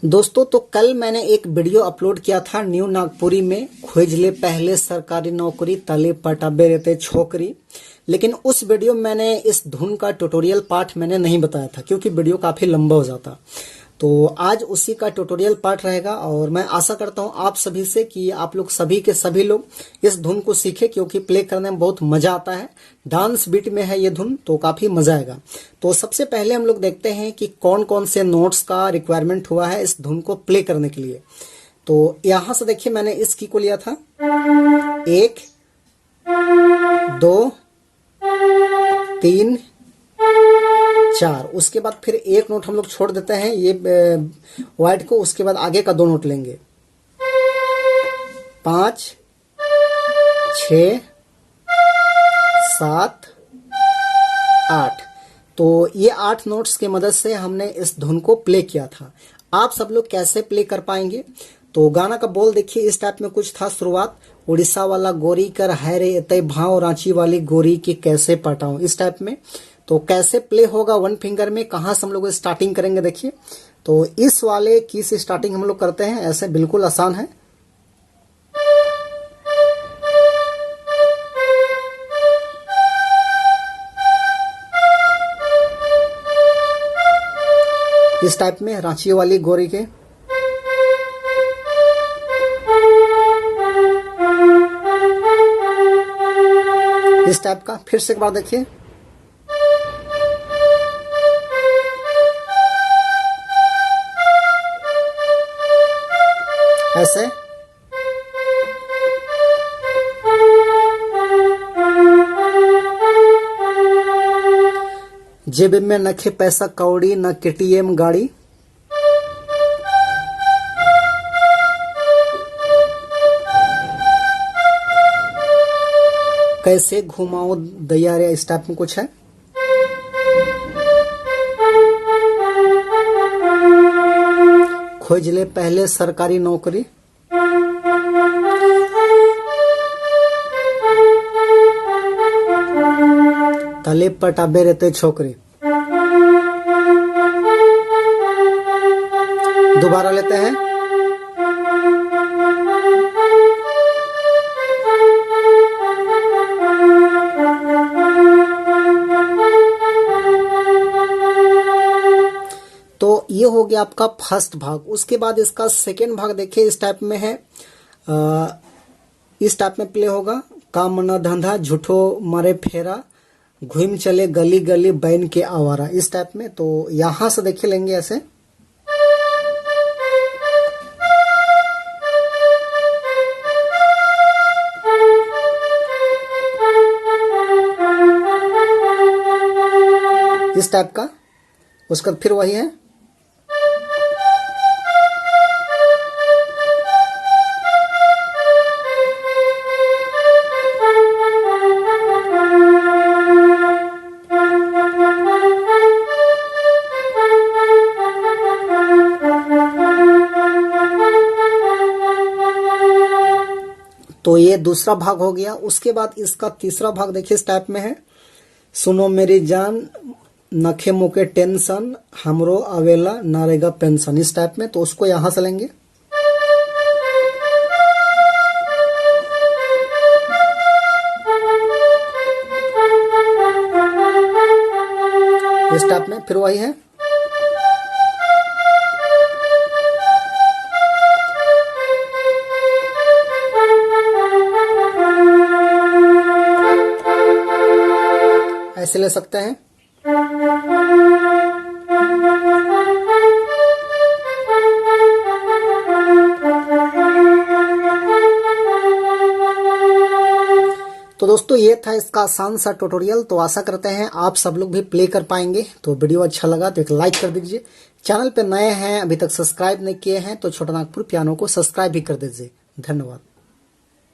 दोस्तों तो कल मैंने एक वीडियो अपलोड किया था न्यू नागपुरी में खोज ले पहले सरकारी नौकरी तले पटाबे रहते छोकरी। लेकिन उस वीडियो में मैंने इस धुन का ट्यूटोरियल पार्ट मैंने नहीं बताया था क्योंकि वीडियो काफी लंबा हो जाता। तो आज उसी का ट्यूटोरियल पार्ट रहेगा और मैं आशा करता हूं आप सभी से कि आप लोग सभी के सभी लोग इस धुन को सीखें क्योंकि प्ले करने में बहुत मजा आता है। डांस बीट में है ये धुन तो काफी मजा आएगा। तो सबसे पहले हम लोग देखते हैं कि कौन कौन से नोट्स का रिक्वायरमेंट हुआ है इस धुन को प्ले करने के लिए। तो यहां से देखिए मैंने इस की को लिया था 1 2 3 4। उसके बाद फिर एक नोट हम लोग छोड़ देते हैं ये वाइट को। उसके बाद आगे का 2 नोट लेंगे 5 6 7 8। तो ये 8 नोट्स की मदद से हमने इस धुन को प्ले किया था। आप सब लोग कैसे प्ले कर पाएंगे? तो गाना का बोल देखिए इस टाइप में कुछ था। शुरुआत उड़ीसा वाला गोरी कर है रे एतई भाव रांची वाली गोरी की कैसे पटाऊं, इस टाइप में। तो कैसे प्ले होगा वन फिंगर में, कहां से हम लोग स्टार्टिंग करेंगे देखिए। तो इस वाले की से स्टार्टिंग हम लोग करते हैं, ऐसे बिल्कुल आसान है। इस टाइप में रांची वाली गोरी के। इस टाइप का फिर से एक बार देखिए। ऐसे जेब में नखे पैसा कौड़ी न केटीएम गाड़ी। कैसे घुमाओ दैया रे, इस टाइप में कुछ है। खोज ले पहले सरकारी नौकरी। तले पटाबे रहते छोकरी। दोबारा लेते हैं। तो ये हो गया आपका फर्स्ट भाग। उसके बाद इसका सेकेंड भाग देखिए इस टाइप में है। इस टाइप में प्ले होगा। काम न धंधा झूठो मारे फेरा घूम चले गली गली बैन के आवारा, इस टाइप में। तो यहां से देखिए लेंगे ऐसे। इस टाइप का। उसका फिर वही है। तो ये दूसरा भाग हो गया। उसके बाद इसका तीसरा भाग देखिए इस टाइप में है। सुनो मेरी जान नखे मुके टेंशन हमरो आवेला नारेगा पेंशन, इस टाइप में। तो उसको यहां से लेंगे। इस टाइप में फिर वही है। ऐसे ले सकते हैं। तो दोस्तों ये था इसका आसान सा ट्यूटोरियल। तो आशा करते हैं आप सब लोग भी प्ले कर पाएंगे। तो वीडियो अच्छा लगा तो एक लाइक कर दीजिए। चैनल पे नए हैं अभी तक सब्सक्राइब नहीं किए हैं तो छोटा नागपुर पियानो को सब्सक्राइब भी कर दीजिए। धन्यवाद।